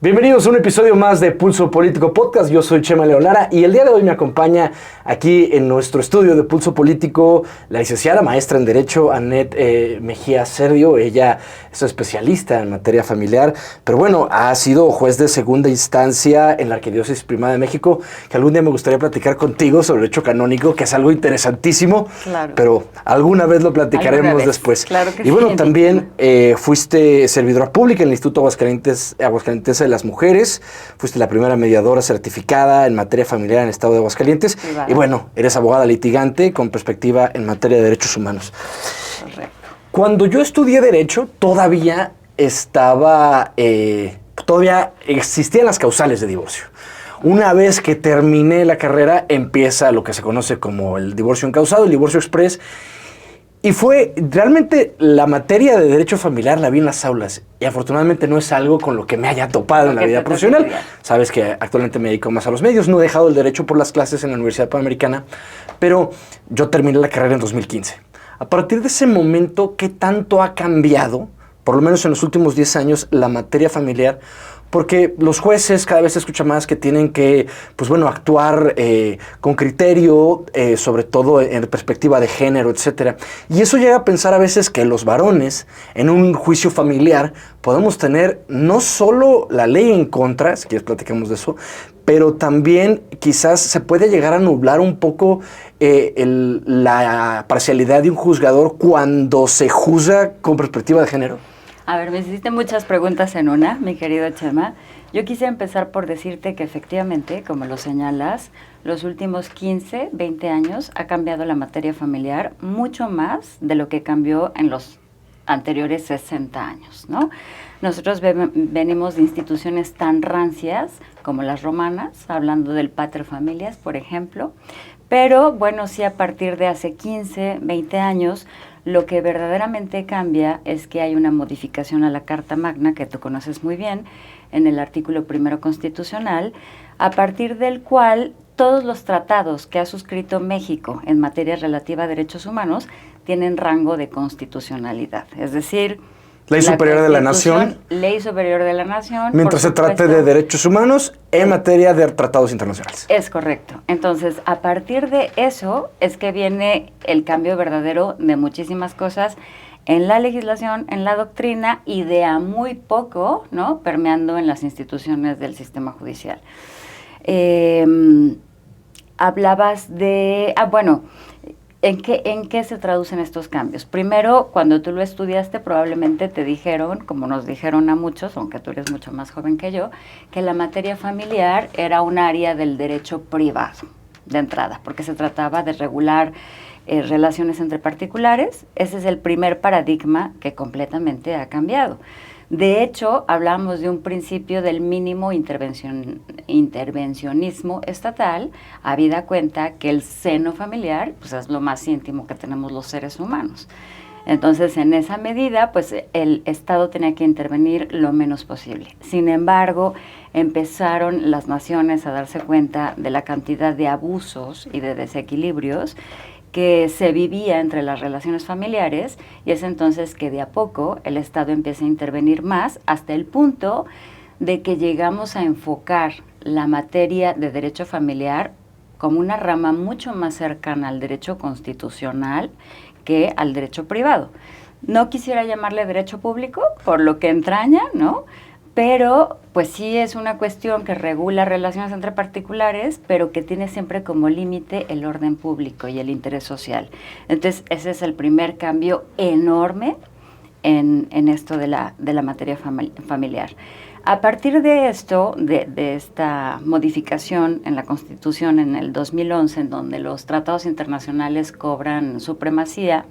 Bienvenidos a un episodio más de Pulso Político Podcast. Yo soy Chema Leolara y el día de hoy me acompaña aquí en nuestro estudio de Pulso Político la licenciada maestra en Derecho Annette Mejía Serdio. Ella es especialista en materia familiar, pero bueno, ha sido juez de segunda instancia en la Arquidiócesis Primada de México, que algún día me gustaría platicar contigo sobre derecho canónico, que es algo interesantísimo, claro. Pero alguna vez lo platicaremos después. Claro que y bueno, sí, también fuiste servidora pública en el Instituto Aguascalientense de las Mujeres, fuiste la primera mediadora certificada en materia familiar en el estado de Aguascalientes. Privada. Y bueno, eres abogada litigante con perspectiva en materia de derechos humanos. Correcto. Cuando yo estudié Derecho, todavía existían las causales de divorcio. Una vez que terminé la carrera, empieza lo que se conoce como el divorcio encausado, el divorcio express. Y fue realmente la materia de derecho familiar la vi en las aulas. Y afortunadamente no es algo con lo que me haya topado en la vida profesional. Sabes que actualmente me dedico más a los medios. No he dejado el derecho por las clases en la Universidad Panamericana, pero yo terminé la carrera en 2015. A partir de ese momento, ¿qué tanto ha cambiado, por lo menos en los últimos 10 años, la materia familiar? Porque los jueces cada vez se escucha más que tienen que, actuar con criterio, sobre todo en perspectiva de género, etcétera. Y eso llega a pensar a veces que los varones, en un juicio familiar, podemos tener no solo la ley en contra, si quieres platicamos de eso, pero también quizás se puede llegar a nublar un poco la parcialidad de un juzgador cuando se juzga con perspectiva de género. A ver, me hiciste muchas preguntas en una, mi querido Chema. Yo quise empezar por decirte que efectivamente, como lo señalas, los últimos 15, 20 años ha cambiado la materia familiar mucho más de lo que cambió en los anteriores 60 años, ¿no? Nosotros venimos de instituciones tan rancias como las romanas, hablando del pater familias, por ejemplo, pero bueno, sí a partir de hace 15, 20 años, lo que verdaderamente cambia es que hay una modificación a la Carta Magna, que tú conoces muy bien, en el artículo 1 constitucional, a partir del cual todos los tratados que ha suscrito México en materia relativa a derechos humanos tienen rango de constitucionalidad. Es decir, Ley Superior de la Nación. Ley Superior de la Nación. Mientras se trate de derechos humanos en materia de tratados internacionales. Es correcto. Entonces, a partir de eso es que viene el cambio verdadero de muchísimas cosas en la legislación, en la doctrina y de a muy poco, ¿no?, permeando en las instituciones del sistema judicial. Hablabas de... ¿En qué se traducen estos cambios? Primero, cuando tú lo estudiaste, probablemente te dijeron, como nos dijeron a muchos, aunque tú eres mucho más joven que yo, que la materia familiar era un área del derecho privado, de entrada, porque se trataba de regular relaciones entre particulares. Ese es el primer paradigma que completamente ha cambiado. De hecho, hablamos de un principio del mínimo intervencionismo estatal, habida cuenta que el seno familiar pues, es lo más íntimo que tenemos los seres humanos. Entonces, en esa medida, pues el Estado tenía que intervenir lo menos posible. Sin embargo, empezaron las naciones a darse cuenta de la cantidad de abusos y de desequilibrios que se vivía entre las relaciones familiares, y es entonces que de a poco el Estado empieza a intervenir más hasta el punto de que llegamos a enfocar la materia de derecho familiar como una rama mucho más cercana al derecho constitucional que al derecho privado. No quisiera llamarle derecho público por lo que entraña, ¿no?, pero pues sí es una cuestión que regula relaciones entre particulares, pero que tiene siempre como límite el orden público y el interés social. Entonces, ese es el primer cambio enorme en esto de la materia familiar. A partir de esto, de esta modificación en la Constitución en el 2011, en donde los tratados internacionales cobran supremacía,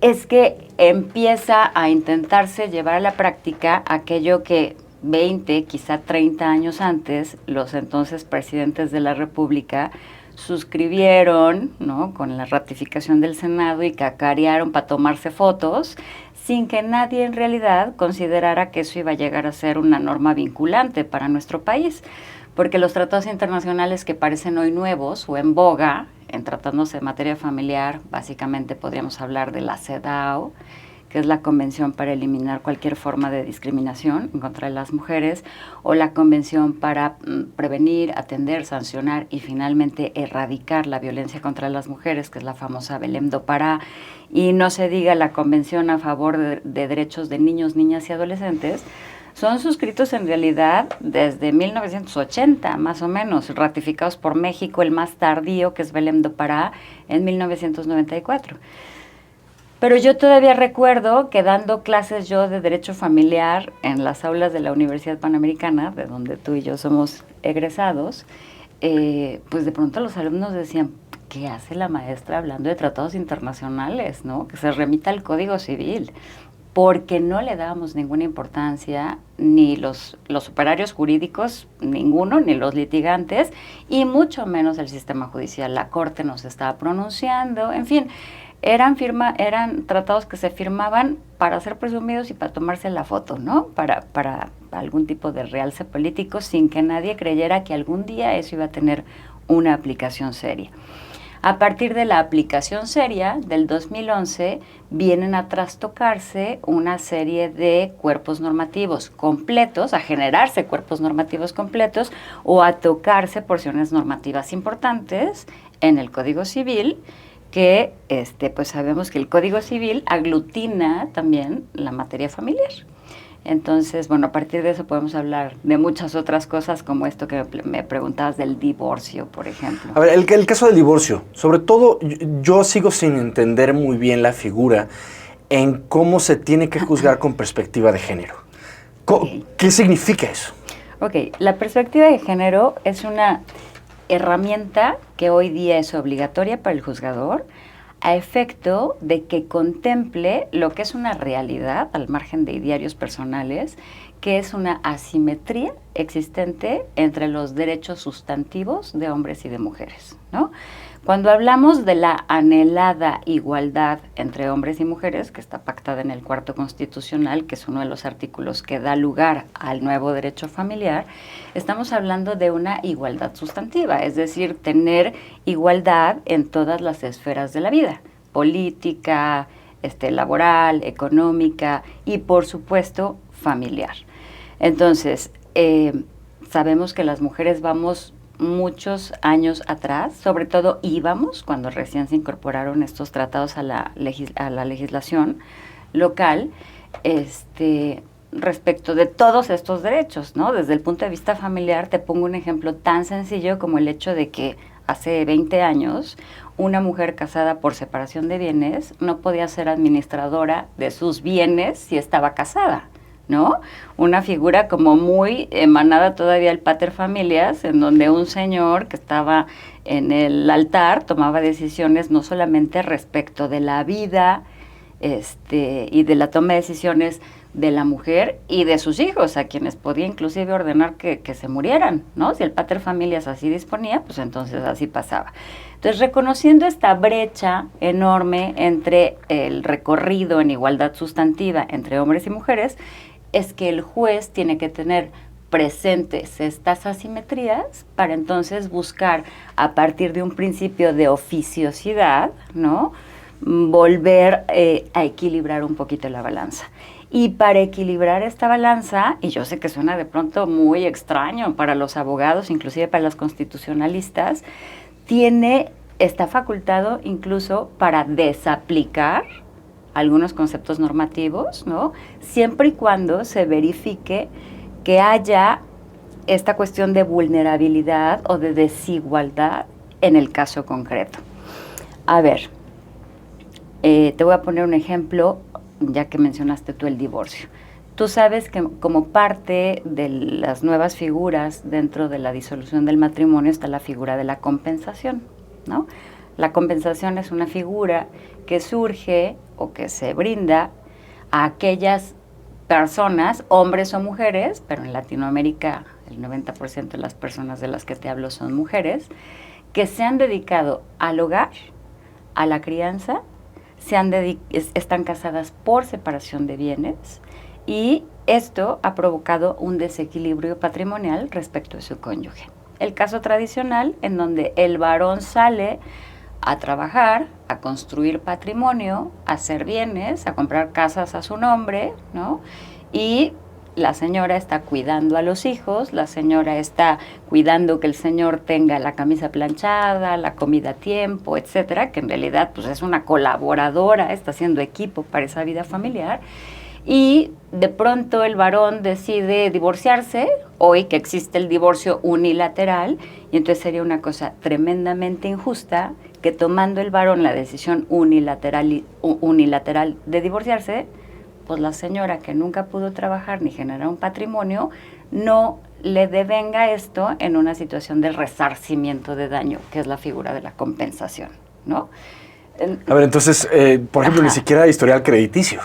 es que empieza a intentarse llevar a la práctica aquello que 20, quizá 30 años antes, los entonces presidentes de la República suscribieron, ¿no?, con la ratificación del Senado y cacarearon para tomarse fotos, sin que nadie en realidad considerara que eso iba a llegar a ser una norma vinculante para nuestro país. Porque los tratados internacionales que parecen hoy nuevos o en boga, en tratándose de materia familiar, básicamente podríamos hablar de la CEDAW, que es la Convención para eliminar cualquier forma de discriminación en contra de las mujeres, o la Convención para prevenir, atender, sancionar y finalmente erradicar la violencia contra las mujeres, que es la famosa Belém do Pará, y no se diga la Convención a favor de derechos de niños, niñas y adolescentes. Son suscritos en realidad desde 1980, más o menos, ratificados por México, el más tardío, que es Belém do Pará, en 1994. Pero yo todavía recuerdo que dando clases yo de Derecho Familiar en las aulas de la Universidad Panamericana, de donde tú y yo somos egresados, pues de pronto los alumnos decían, ¿qué hace la maestra hablando de tratados internacionales, no? Que se remita al Código Civil. Porque no le dábamos ninguna importancia, ni los operarios jurídicos, ninguno, ni los litigantes, y mucho menos el sistema judicial. La Corte nos estaba pronunciando, en fin, eran tratados que se firmaban para ser presumidos y para tomarse la foto, ¿no? Para algún tipo de realce político, sin que nadie creyera que algún día eso iba a tener una aplicación seria. A partir de la aplicación seria del 2011, vienen a trastocarse una serie de cuerpos normativos completos, a generarse cuerpos normativos completos o a tocarse porciones normativas importantes en el Código Civil, que pues sabemos que el Código Civil aglutina también la materia familiar. Entonces, bueno, a partir de eso podemos hablar de muchas otras cosas, como esto que me preguntabas del divorcio, por ejemplo. A ver, el caso del divorcio, sobre todo yo sigo sin entender muy bien la figura en cómo se tiene que juzgar con perspectiva de género. Okay. ¿Qué significa eso? Ok, la perspectiva de género es una herramienta que hoy día es obligatoria para el juzgador, a efecto de que contemple lo que es una realidad, al margen de idearios personales, que es una asimetría existente entre los derechos sustantivos de hombres y de mujeres, ¿no? Cuando hablamos de la anhelada igualdad entre hombres y mujeres, que está pactada en el Cuarto Constitucional, que es uno de los artículos que da lugar al nuevo derecho familiar, estamos hablando de una igualdad sustantiva, es decir, tener igualdad en todas las esferas de la vida, política, laboral, económica y, por supuesto, familiar. Entonces, sabemos que las mujeres vamos muchos años atrás, sobre todo íbamos cuando recién se incorporaron estos tratados a la legislación local, respecto de todos estos derechos, ¿no? Desde el punto de vista familiar, te pongo un ejemplo tan sencillo como el hecho de que hace 20 años una mujer casada por separación de bienes no podía ser administradora de sus bienes si estaba casada, ¿no? Una figura como muy emanada todavía del pater familias, en donde un señor que estaba en el altar tomaba decisiones no solamente respecto de la vida y de la toma de decisiones de la mujer y de sus hijos, a quienes podía inclusive ordenar que se murieran, ¿no? Si el pater familias así disponía, pues entonces así pasaba. Entonces, reconociendo esta brecha enorme entre el recorrido en igualdad sustantiva entre hombres y mujeres, es que el juez tiene que tener presentes estas asimetrías para entonces buscar, a partir de un principio de oficiosidad, ¿no?, volver a equilibrar un poquito la balanza. Y para equilibrar esta balanza, y yo sé que suena de pronto muy extraño para los abogados, inclusive para los constitucionalistas, está facultado incluso para desaplicar algunos conceptos normativos, ¿no?, siempre y cuando se verifique que haya esta cuestión de vulnerabilidad o de desigualdad en el caso concreto. A ver, te voy a poner un ejemplo, ya que mencionaste tú el divorcio. Tú sabes que como parte de las nuevas figuras dentro de la disolución del matrimonio está la figura de la compensación, ¿no? La compensación es una figura que surge o que se brinda a aquellas personas, hombres o mujeres, pero en Latinoamérica el 90% de las personas de las que te hablo son mujeres, que se han dedicado al hogar, a la crianza, están casadas por separación de bienes, y esto ha provocado un desequilibrio patrimonial respecto de su cónyuge. El caso tradicional, en donde el varón sale a trabajar, a construir patrimonio, a hacer bienes, a comprar casas a su nombre, ¿no? Y la señora está cuidando a los hijos, la señora está cuidando que el señor tenga la camisa planchada, la comida a tiempo, etcétera, que en realidad pues es una colaboradora, está haciendo equipo para esa vida familiar. Y de pronto el varón decide divorciarse, hoy que existe el divorcio unilateral, y entonces sería una cosa tremendamente injusta que tomando el varón la decisión unilateral de divorciarse, pues la señora que nunca pudo trabajar ni generar un patrimonio, no le devenga esto en una situación de resarcimiento de daño, que es la figura de la compensación, ¿no? A ver, entonces, por ejemplo, ni siquiera historial crediticio.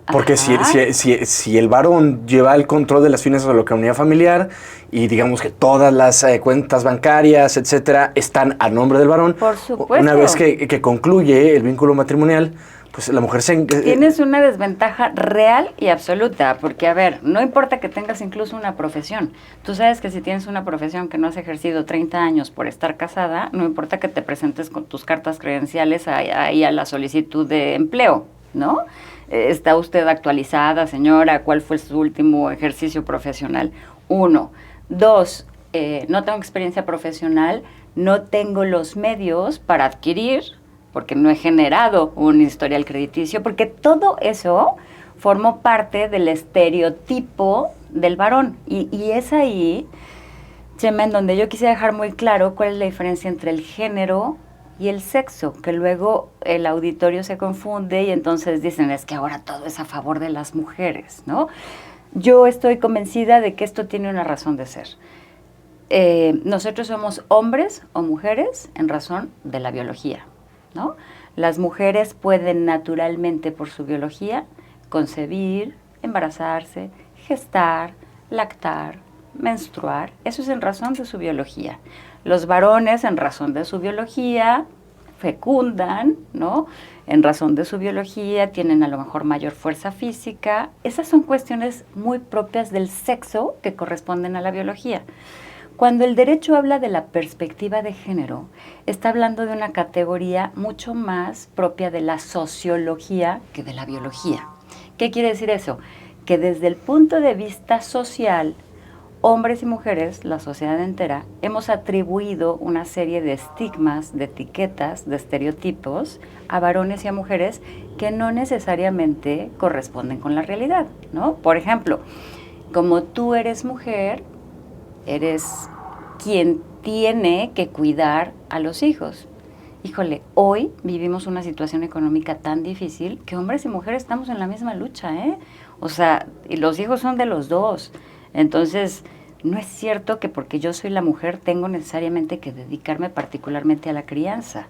Porque si el varón lleva el control de las finanzas de la comunidad familiar y digamos que todas las cuentas bancarias, etcétera, están a nombre del varón, por supuesto. Una vez que concluye el vínculo matrimonial, pues la mujer Tienes una desventaja real y absoluta, porque a ver, no importa que tengas incluso una profesión. Tú sabes que si tienes una profesión que no has ejercido 30 años por estar casada, no importa que te presentes con tus cartas credenciales ahí a la solicitud de empleo, ¿no? ¿Está usted actualizada, señora? ¿Cuál fue su último ejercicio profesional? 1. 2, no tengo experiencia profesional, no tengo los medios para adquirir, porque no he generado un historial crediticio, porque todo eso formó parte del estereotipo del varón. Y es ahí, Chema, en donde yo quisiera dejar muy claro cuál es la diferencia entre el género y el sexo, que luego el auditorio se confunde y entonces dicen, es que ahora todo es a favor de las mujeres, ¿no? Yo estoy convencida de que esto tiene una razón de ser. Nosotros somos hombres o mujeres en razón de la biología, ¿no? Las mujeres pueden naturalmente, por su biología, concebir, embarazarse, gestar, lactar, menstruar. Eso es en razón de su biología. Los varones, en razón de su biología, fecundan, ¿no? En razón de su biología, tienen a lo mejor mayor fuerza física. Esas son cuestiones muy propias del sexo que corresponden a la biología. Cuando el derecho habla de la perspectiva de género, está hablando de una categoría mucho más propia de la sociología que de la biología. ¿Qué quiere decir eso? Que desde el punto de vista social, hombres y mujeres, la sociedad entera, hemos atribuido una serie de estigmas, de etiquetas, de estereotipos a varones y a mujeres que no necesariamente corresponden con la realidad, ¿no? Por ejemplo, como tú eres mujer, eres quien tiene que cuidar a los hijos. Híjole, hoy vivimos una situación económica tan difícil que hombres y mujeres estamos en la misma lucha, ¿eh? O sea, y los hijos son de los dos. Entonces, no es cierto que porque yo soy la mujer tengo necesariamente que dedicarme particularmente a la crianza.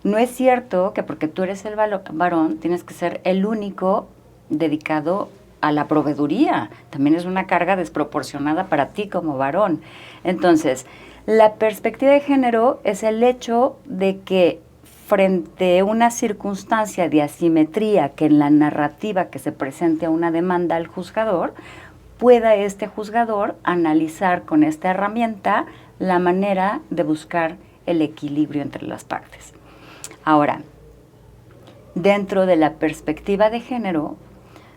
No es cierto que porque tú eres el varón tienes que ser el único dedicado a la proveeduría. También es una carga desproporcionada para ti como varón. Entonces, la perspectiva de género es el hecho de que frente a una circunstancia de asimetría que en la narrativa que se presente a una demanda al juzgador, pueda este juzgador analizar con esta herramienta la manera de buscar el equilibrio entre las partes. Ahora, dentro de la perspectiva de género,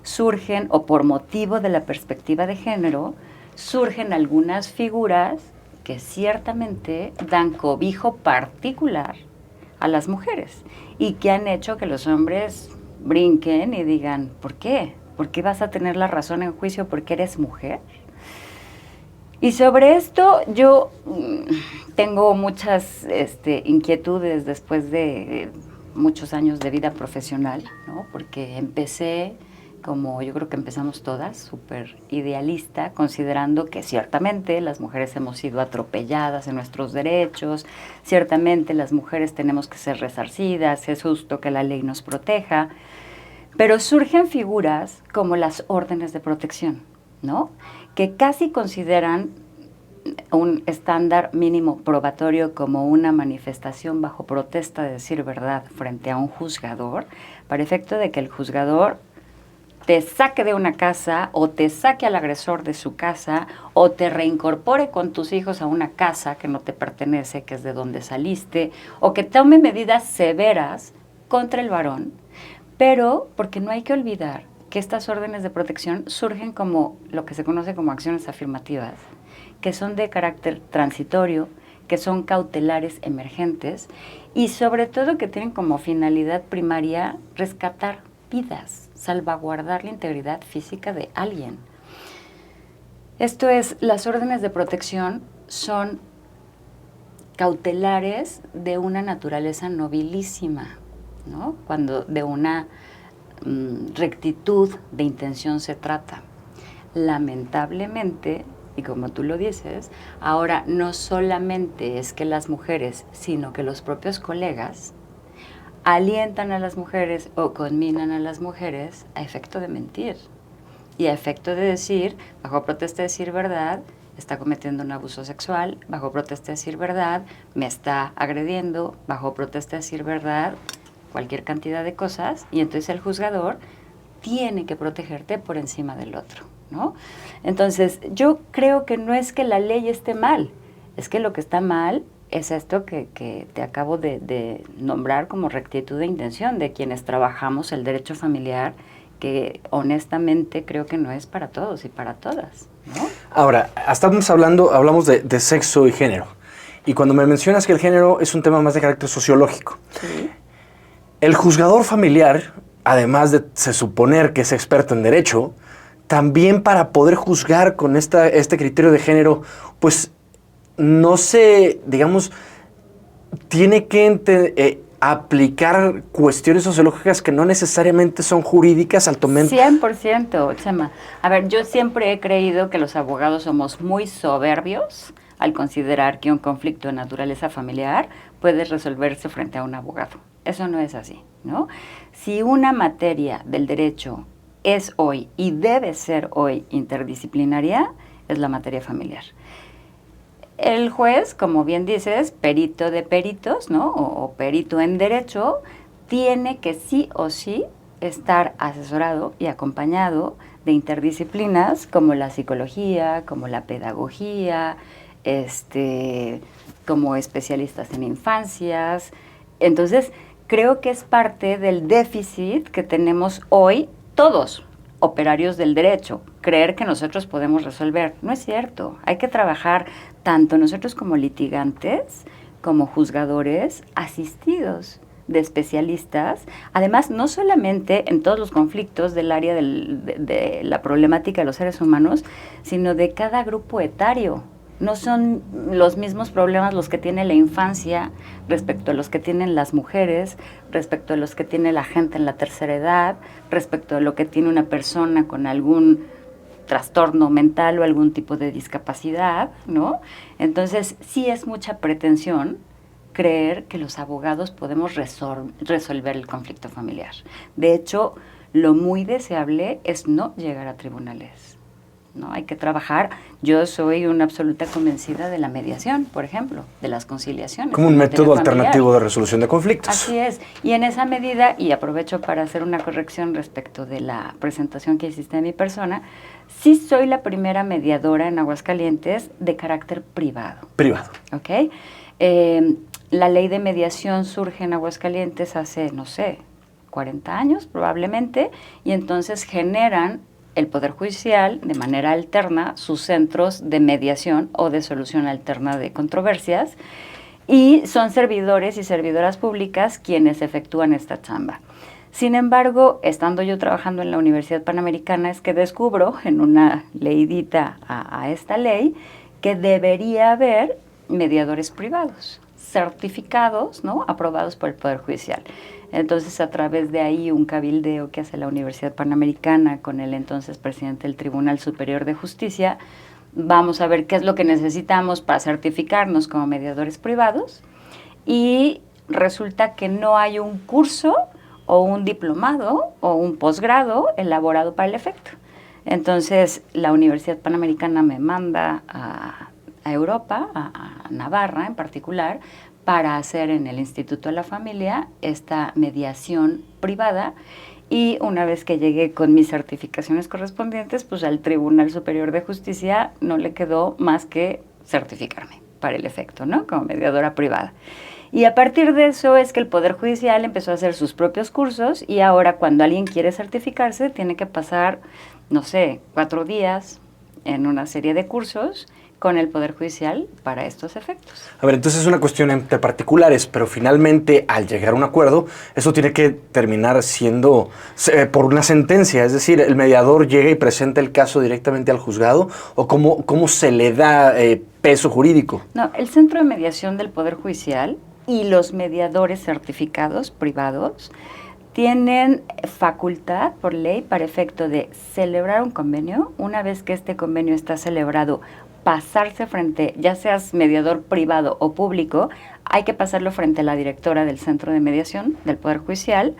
surgen, o por motivo de la perspectiva de género, surgen algunas figuras que ciertamente dan cobijo particular a las mujeres y que han hecho que los hombres brinquen y digan, ¿por qué? ¿Por qué vas a tener la razón en juicio porque eres mujer? Y sobre esto yo tengo muchas inquietudes después de muchos años de vida profesional, ¿no? Porque empecé, como yo creo que empezamos todas, súper idealista, considerando que ciertamente las mujeres hemos sido atropelladas en nuestros derechos, ciertamente las mujeres tenemos que ser resarcidas, es justo que la ley nos proteja. Pero surgen figuras como las órdenes de protección, ¿no? Que casi consideran un estándar mínimo probatorio como una manifestación bajo protesta de decir verdad frente a un juzgador, para efecto de que el juzgador te saque de una casa o te saque al agresor de su casa o te reincorpore con tus hijos a una casa que no te pertenece, que es de donde saliste, o que tome medidas severas contra el varón, pero porque no hay que olvidar que estas órdenes de protección surgen como lo que se conoce como acciones afirmativas, que son de carácter transitorio, que son cautelares emergentes y sobre todo que tienen como finalidad primaria rescatar vidas, salvaguardar la integridad física de alguien. Esto es, las órdenes de protección son cautelares de una naturaleza nobilísima, ¿no? Cuando de una rectitud de intención se trata. Lamentablemente, y como tú lo dices, ahora no solamente es que las mujeres, sino que los propios colegas alientan a las mujeres o conminan a las mujeres a efecto de mentir y a efecto de decir, bajo protesta de decir verdad, está cometiendo un abuso sexual, bajo protesta de decir verdad, me está agrediendo, bajo protesta de decir verdad, cualquier cantidad de cosas, y entonces el juzgador tiene que protegerte por encima del otro, ¿no? Entonces, yo creo que no es que la ley esté mal, es que lo que está mal es esto que te acabo de nombrar como rectitud de intención de quienes trabajamos el derecho familiar, que honestamente creo que no es para todos y para todas, ¿no? Ahora, hablamos de sexo y género, y cuando me mencionas que el género es un tema más de carácter sociológico, Sí. el juzgador familiar, además de se suponer que es experto en derecho, también para poder juzgar con este criterio de género, pues no se, digamos, tiene que aplicar cuestiones sociológicas que no necesariamente son jurídicas al tomar. 100%, Chema. A ver, yo siempre he creído que los abogados somos muy soberbios al considerar que un conflicto de naturaleza familiar puede resolverse frente a un abogado. Eso no es así, ¿no? Si una materia del derecho es hoy y debe ser hoy interdisciplinaria, es la materia familiar. El juez, como bien dices, perito de peritos, ¿no? O perito en derecho, tiene que sí o sí estar asesorado y acompañado de interdisciplinas como la psicología, como la pedagogía, como especialistas en infancias. Entonces, creo que es parte del déficit que tenemos hoy todos, operarios del derecho, creer que nosotros podemos resolver. No es cierto. Hay que trabajar tanto nosotros como litigantes, como juzgadores, asistidos de especialistas. Además, no solamente en todos los conflictos del área de la problemática de los seres humanos, sino de cada grupo etario. No son los mismos problemas los que tiene la infancia respecto a los que tienen las mujeres, respecto a los que tiene la gente en la tercera edad, respecto a lo que tiene una persona con algún trastorno mental o algún tipo de discapacidad, ¿no? Entonces, sí es mucha pretensión creer que los abogados podemos resolver el conflicto familiar. De hecho, lo muy deseable es no llegar a tribunales, ¿no? Hay que trabajar. Yo soy una absoluta convencida de la mediación, por ejemplo, de las conciliaciones. Como un método alternativo de resolución de conflictos. Así es. Y en esa medida, y aprovecho para hacer una corrección respecto de la presentación que hiciste de mi persona, sí soy la primera mediadora en Aguascalientes de carácter privado. Privado. ¿Ok? La ley de mediación surge en Aguascalientes hace, no sé, 40 años probablemente, y entonces generan el Poder Judicial, de manera alterna, sus centros de mediación o de solución alterna de controversias, y son servidores y servidoras públicas quienes efectúan esta chamba. Sin embargo, estando yo trabajando en la Universidad Panamericana, es que descubro en una leidita a esta ley que debería haber mediadores privados, certificados, ¿no?, aprobados por el Poder Judicial. Entonces, a través de ahí, un cabildeo que hace la Universidad Panamericana con el entonces presidente del Tribunal Superior de Justicia, vamos a ver qué es lo que necesitamos para certificarnos como mediadores privados, y resulta que no hay un curso o un diplomado o un posgrado elaborado para el efecto. Entonces, la Universidad Panamericana me manda a Europa, a Navarra en particular, para hacer en el Instituto de la Familia esta mediación privada, y una vez que llegué con mis certificaciones correspondientes, pues al Tribunal Superior de Justicia no le quedó más que certificarme para el efecto, ¿no? Como mediadora privada. Y a partir de eso es que el Poder Judicial empezó a hacer sus propios cursos y ahora cuando alguien quiere certificarse tiene que pasar, no sé, 4 días en una serie de cursos con el Poder Judicial para estos efectos. A ver, entonces es una cuestión entre particulares, pero finalmente al llegar a un acuerdo, eso tiene que terminar siendo por una sentencia, es decir, el mediador llega y presenta el caso directamente al juzgado, o cómo se le da peso jurídico. No, el Centro de Mediación del Poder Judicial y los mediadores certificados privados tienen facultad por ley para efecto de celebrar un convenio. Una vez que este convenio está celebrado, pasarse frente, ya seas mediador privado o público, hay que pasarlo frente a la directora del Centro de Mediación del Poder Judicial.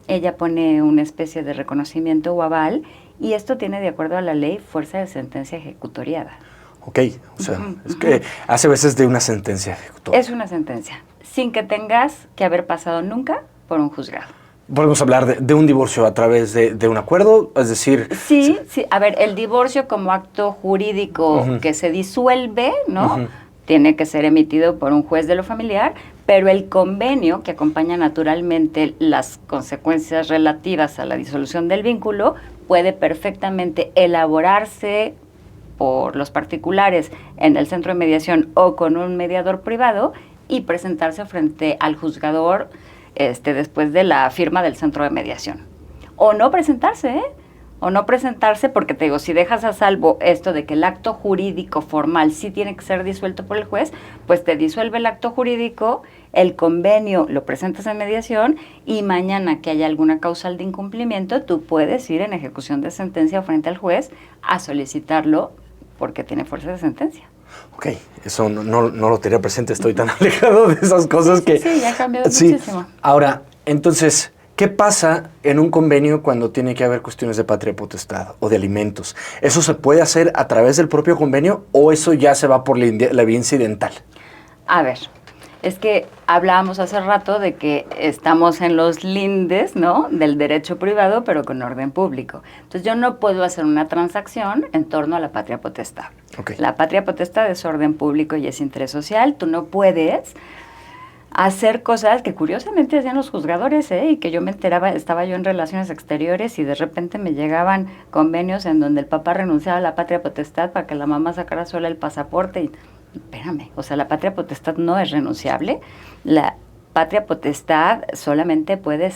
Ella pone una especie de reconocimiento o aval y esto tiene, de acuerdo a la ley, fuerza de sentencia ejecutoriada. Ok, o sea, es que hace veces de una sentencia ejecutoria. Es una sentencia, sin que tengas que haber pasado nunca por un juzgado. Podemos hablar de un divorcio a través de un acuerdo, es decir... Sí, sí. A ver, el divorcio como acto jurídico que se disuelve, ¿no? Tiene que ser emitido por un juez de lo familiar, pero el convenio que acompaña naturalmente las consecuencias relativas a la disolución del vínculo puede perfectamente elaborarse por los particulares en el centro de mediación o con un mediador privado y presentarse frente al juzgador después de la firma del centro de mediación. O no presentarse, ¿eh? O no presentarse porque te digo, si dejas a salvo esto de que el acto jurídico formal sí tiene que ser disuelto por el juez, pues te disuelve el acto jurídico, el convenio lo presentas en mediación y mañana que haya alguna causal de incumplimiento, tú puedes ir en ejecución de sentencia frente al juez a solicitarlo porque tiene fuerza de sentencia. Ok, eso no lo tenía presente, estoy tan alejado de esas cosas que... Sí, ya ha cambiado muchísimo. Ahora, entonces, ¿qué pasa en un convenio cuando tiene que haber cuestiones de patria potestad o de alimentos? ¿Eso se puede hacer a través del propio convenio o eso ya se va por la vía incidental? A ver, es que hablábamos hace rato de que estamos en los lindes, ¿no?, del derecho privado, pero con orden público. Entonces, yo no puedo hacer una transacción en torno a la patria potestad. Okay. La patria potestad es orden público y es interés social. Tú no puedes hacer cosas que curiosamente hacían los juzgadores, y que yo me enteraba, estaba yo en relaciones exteriores y de repente me llegaban convenios en donde el papá renunciaba a la patria potestad para que la mamá sacara sola el pasaporte y... Espérame, o sea, la patria potestad no es renunciable. La patria potestad solamente puede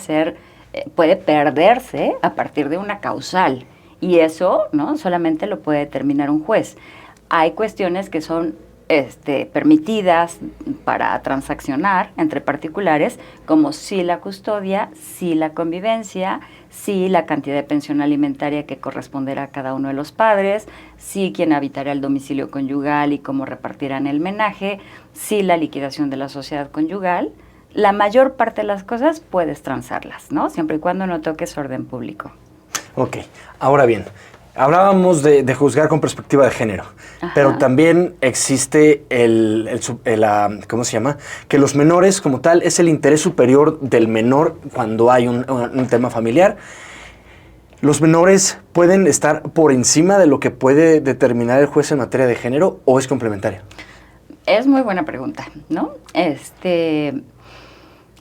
perderse a partir de una causal. Y eso, ¿no?, solamente lo puede determinar un juez. Hay cuestiones que son permitidas para transaccionar entre particulares, como si la custodia, si la convivencia, si la cantidad de pensión alimentaria que corresponderá a cada uno de los padres, si quién habitará el domicilio conyugal y cómo repartirán el menaje, si la liquidación de la sociedad conyugal. La mayor parte de las cosas puedes transarlas, ¿no?, siempre y cuando no toques orden público. Ok, ahora bien, hablábamos de juzgar con perspectiva de género, pero también existe ¿cómo se llama? Que los menores como tal es el interés superior del menor cuando hay un tema familiar. ¿Los menores pueden estar por encima de lo que puede determinar el juez en materia de género o es complementario? Es muy buena pregunta, ¿no?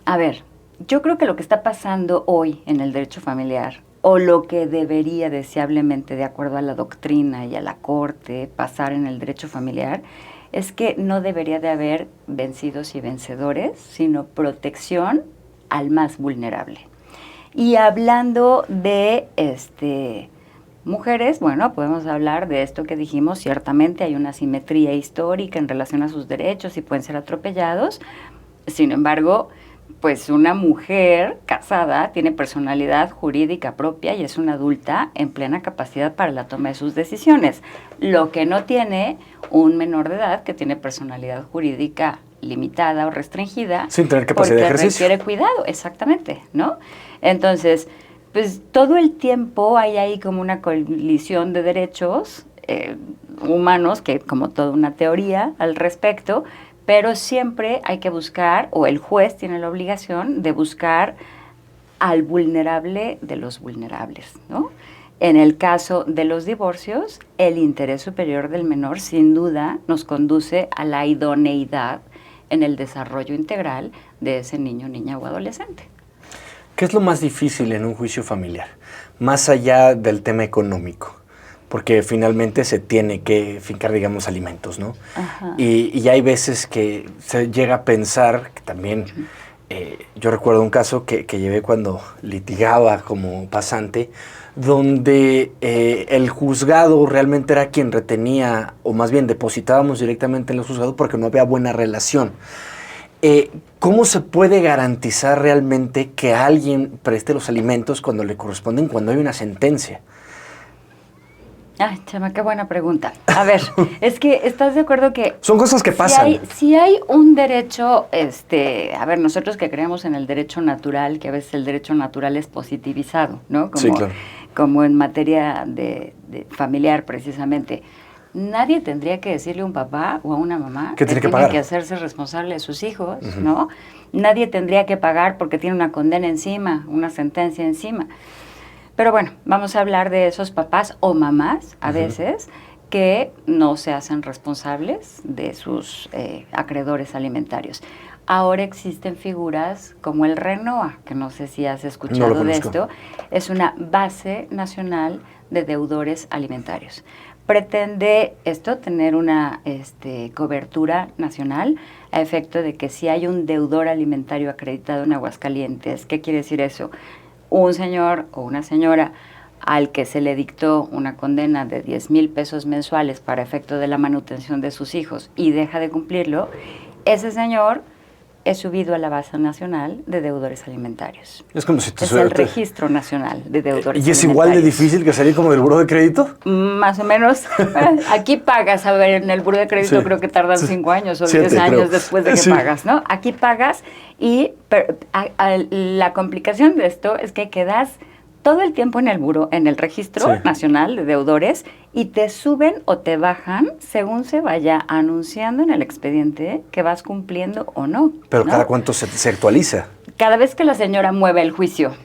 A ver, yo creo que lo que está pasando hoy en el derecho familiar o lo que debería deseablemente, de acuerdo a la doctrina y a la corte, pasar en el derecho familiar, es que no debería de haber vencidos y vencedores, sino protección al más vulnerable. Y hablando de mujeres, bueno, podemos hablar de esto que dijimos, ciertamente hay una asimetría histórica en relación a sus derechos y pueden ser atropellados. Sin embargo, pues una mujer casada tiene personalidad jurídica propia y es una adulta en plena capacidad para la toma de sus decisiones. Lo que no tiene un menor de edad que tiene personalidad jurídica limitada o restringida. Sin tener capacidad de ejercicio. Requiere cuidado, exactamente, ¿no? Entonces, pues todo el tiempo hay ahí como una colisión de derechos humanos, que como toda una teoría al respecto, pero siempre hay que buscar, o el juez tiene la obligación de buscar al vulnerable de los vulnerables, ¿no? En el caso de los divorcios, el interés superior del menor sin duda nos conduce a la idoneidad en el desarrollo integral de ese niño, niña o adolescente. ¿Qué es lo más difícil en un juicio familiar? Más allá del tema económico, porque finalmente se tiene que fincar, digamos, alimentos, ¿no? Ajá. Y hay veces que se llega a pensar, que también, yo recuerdo un caso que llevé cuando litigaba como pasante, donde el juzgado realmente era quien retenía, o más bien depositábamos directamente en el juzgado porque no había buena relación. ¿Cómo se puede garantizar realmente que alguien preste los alimentos cuando le corresponden, cuando hay una sentencia? Ay, Chema, qué buena pregunta. A ver, es que ¿estás de acuerdo que son cosas que pasan? Si hay un derecho, a ver, nosotros que creemos en el derecho natural, que a veces el derecho natural es positivizado, ¿no? Sí, claro. Como en materia de familiar, precisamente. Nadie tendría que decirle a un papá o a una mamá que tiene que hacerse responsable de sus hijos, ¿no? Nadie tendría que pagar porque tiene una condena encima, una sentencia encima. Pero bueno, vamos a hablar de esos papás o mamás, a veces, que no se hacen responsables de sus acreedores alimentarios. Ahora existen figuras como el RENOA, que no sé si has escuchado de esto. Es una base nacional de deudores alimentarios. Pretende esto tener una cobertura nacional a efecto de que si hay un deudor alimentario acreditado en Aguascalientes, ¿qué quiere decir eso? Un señor o una señora al que se le dictó una condena de 10,000 pesos mensuales para efecto de la manutención de sus hijos y deja de cumplirlo, ese señor es subido a la base nacional de deudores alimentarios. Es como si es el registro nacional de deudores alimentarios. ¿Y es igual de difícil que salir como del buró de crédito? Más o menos. Aquí pagas, a ver, en el buró de crédito creo que tardan 5 años o 10 años después de que pagas, ¿no? Aquí pagas y la complicación de esto es que quedas todo el tiempo en el buró, en el registro nacional de deudores y te suben o te bajan según se vaya anunciando en el expediente que vas cumpliendo o no. Pero ¿cada cuánto se actualiza? Cada vez que la señora mueve el juicio,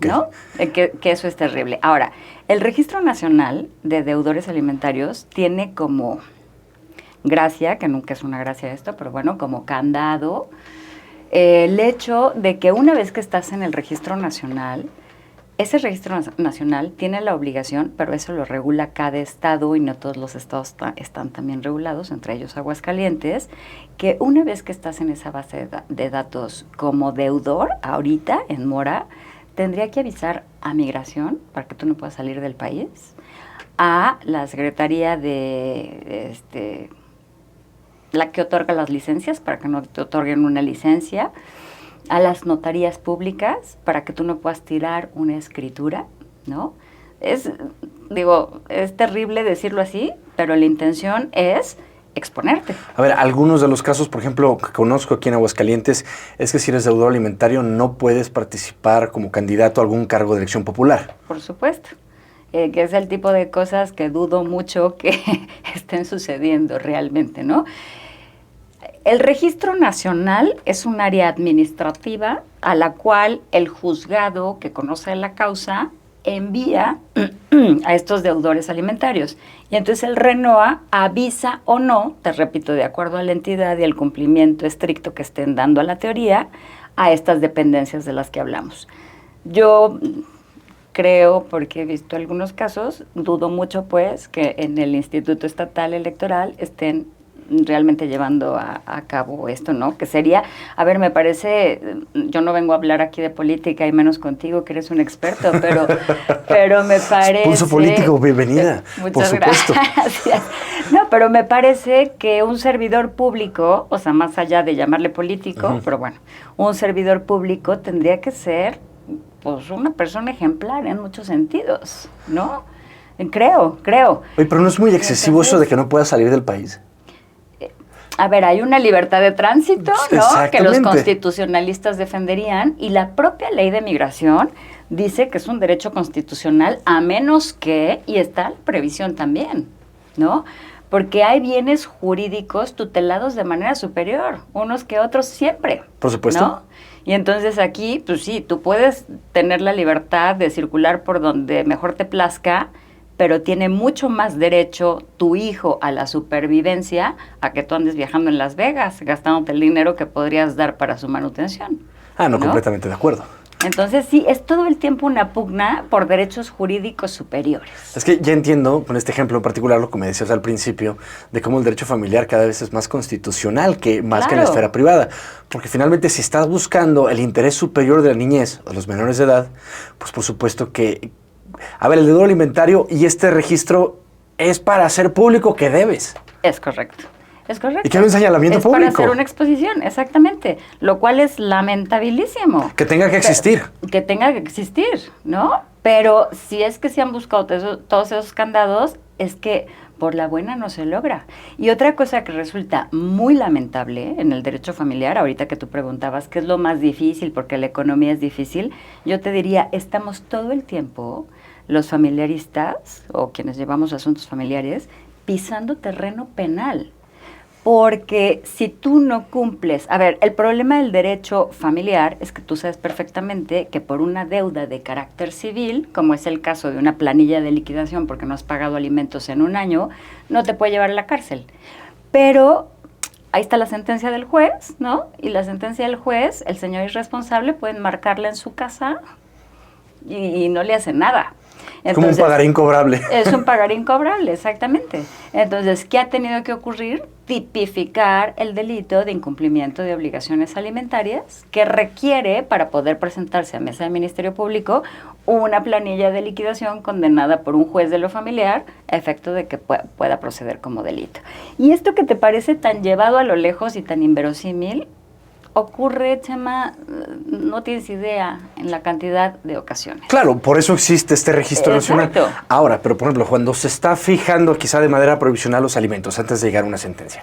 ¿no? Que eso es terrible. Ahora, el Registro Nacional de Deudores Alimentarios tiene como gracia, que nunca es una gracia esto, pero bueno, como candado, el hecho de que una vez que estás en el Registro Nacional, ese registro nacional tiene la obligación, pero eso lo regula cada estado y no todos los estados están también regulados, entre ellos Aguascalientes, que una vez que estás en esa base de datos como deudor, ahorita en mora, tendría que avisar a Migración para que tú no puedas salir del país, a la Secretaría de la que otorga las licencias para que no te otorguen una licencia, a las notarías públicas para que tú no puedas tirar una escritura, ¿no? Es terrible decirlo así, pero la intención es exponerte. A ver, algunos de los casos, por ejemplo, que conozco aquí en Aguascalientes, es que si eres deudor alimentario no puedes participar como candidato a algún cargo de elección popular. Por supuesto. Que es el tipo de cosas que dudo mucho que estén sucediendo realmente, ¿no? El Registro Nacional es un área administrativa a la cual el juzgado que conoce la causa envía a estos deudores alimentarios. Y entonces el RENOA avisa o no, te repito, de acuerdo a la entidad y el cumplimiento estricto que estén dando a la teoría, a estas dependencias de las que hablamos. Yo creo, porque he visto algunos casos, dudo mucho pues que en el Instituto Estatal Electoral estén realmente llevando a cabo esto, ¿no? Que sería, a ver, me parece, yo no vengo a hablar aquí de política y menos contigo, que eres un experto, pero me parece... Pulso político, bienvenida, muchas por supuesto. Gracias. No, pero me parece que un servidor público, o sea, más allá de llamarle político, pero bueno, un servidor público tendría que ser, pues, una persona ejemplar en muchos sentidos, ¿no? Creo. Oye, pero no es muy excesivo eso de que no puedas salir del país. A ver, hay una libertad de tránsito, ¿no? Que los constitucionalistas defenderían, y la propia ley de migración dice que es un derecho constitucional, a menos que, y está la previsión también, ¿no? porque hay bienes jurídicos tutelados de manera superior, unos que otros siempre. Por supuesto. ¿No? Y entonces aquí, pues sí, tú puedes tener la libertad de circular por donde mejor te plazca, pero tiene mucho más derecho tu hijo a la supervivencia a que tú andes viajando en Las Vegas, gastándote el dinero que podrías dar para su manutención. No, completamente de acuerdo. Entonces sí, es todo el tiempo una pugna por derechos jurídicos superiores. Es que ya entiendo, con este ejemplo en particular, lo que me decías al principio, de cómo el derecho familiar cada vez es más constitucional que más que en la esfera privada. Porque finalmente si estás buscando el interés superior de la niñez o de los menores de edad, pues por supuesto que... A ver, el deudor alimentario y este registro es para hacer público que debes. Es correcto. Es correcto. ¿Y qué es un señalamiento público? Para hacer una exposición, exactamente. Lo cual es lamentabilísimo. Que tenga que existir. Que tenga que existir, ¿no? Pero si es que se han buscado todos esos candados, es que por la buena no se logra. Y otra cosa que resulta muy lamentable en el derecho familiar, ahorita que tú preguntabas qué es lo más difícil, porque la economía es difícil, yo te diría, estamos todo el tiempo, los familiaristas, o quienes llevamos asuntos familiares, pisando terreno penal. Porque si tú no cumples... A ver, el problema del derecho familiar es que tú sabes perfectamente que por una deuda de carácter civil, como es el caso de una planilla de liquidación porque no has pagado alimentos en un año, no te puede llevar a la cárcel. Pero ahí está la sentencia del juez, ¿no? Y la sentencia del juez, el señor irresponsable, pueden marcarla en su casa y no le hacen nada. Entonces, como un pagar incobrable. Es un pagar incobrable, exactamente. Entonces, ¿qué ha tenido que ocurrir? Tipificar el delito de incumplimiento de obligaciones alimentarias que requiere, para poder presentarse a mesa del Ministerio Público, una planilla de liquidación condenada por un juez de lo familiar a efecto de que pueda proceder como delito. Y esto que te parece tan llevado a lo lejos y tan inverosímil, ocurre, Chema, no tienes idea en la cantidad de ocasiones. Claro, por eso existe este registro nacional. Ahora, pero por ejemplo, cuando se está fijando quizá de manera provisional los alimentos antes de llegar a una sentencia,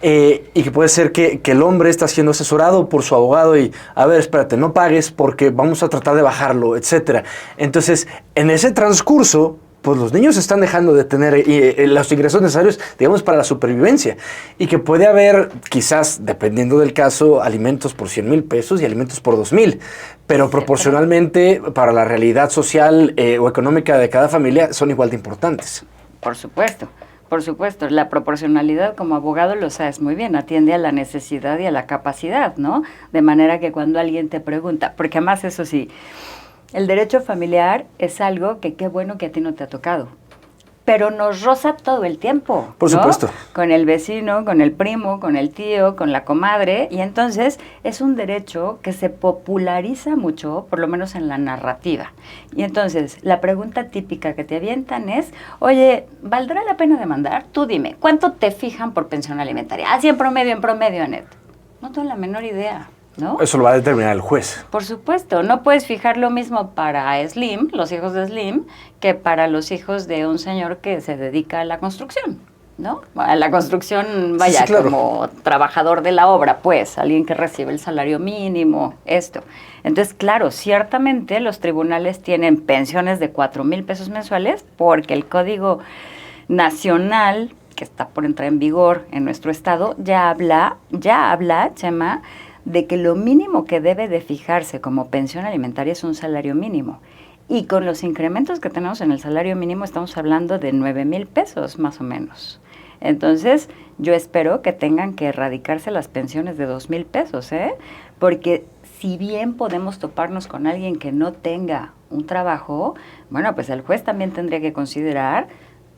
y que puede ser que el hombre está siendo asesorado por su abogado y, a ver, espérate, no pagues porque vamos a tratar de bajarlo, etcétera. Entonces, en ese transcurso, pues los niños están dejando de tener los ingresos necesarios, digamos, para la supervivencia. Y que puede haber, quizás, dependiendo del caso, alimentos por 100,000 pesos y alimentos por 2,000. Pero proporcionalmente, para la realidad social o económica de cada familia, son igual de importantes. Por supuesto. Por supuesto, la proporcionalidad como abogado lo sabes muy bien, atiende a la necesidad y a la capacidad, ¿no? De manera que cuando alguien te pregunta, porque además eso sí, el derecho familiar es algo que qué bueno que a ti no te ha tocado, pero nos roza todo el tiempo. Por supuesto. Con el vecino, con el primo, con el tío, con la comadre, y entonces es un derecho que se populariza mucho, por lo menos en la narrativa. Y entonces la pregunta típica que te avientan es, oye, ¿valdrá la pena demandar? Tú dime, ¿cuánto te fijan por pensión alimentaria? Así en promedio, Anet. No tengo la menor idea. ¿No? Eso lo va a determinar el juez. Por supuesto, no puedes fijar lo mismo para Slim, los hijos de Slim, que para los hijos de un señor que se dedica a la construcción, ¿no? A la construcción, vaya, sí, claro, como trabajador de la obra, pues, alguien que recibe el salario mínimo, esto. Entonces, claro, ciertamente los tribunales tienen pensiones de 4,000 pesos mensuales porque el Código Nacional, que está por entrar en vigor en nuestro estado, ya habla, Chema, de que lo mínimo que debe de fijarse como pensión alimentaria es un salario mínimo. Y con los incrementos que tenemos en el salario mínimo estamos hablando de 9,000 pesos más o menos. Entonces, yo espero que tengan que erradicarse las pensiones de 2,000 pesos, porque si bien podemos toparnos con alguien que no tenga un trabajo, bueno, pues el juez también tendría que considerar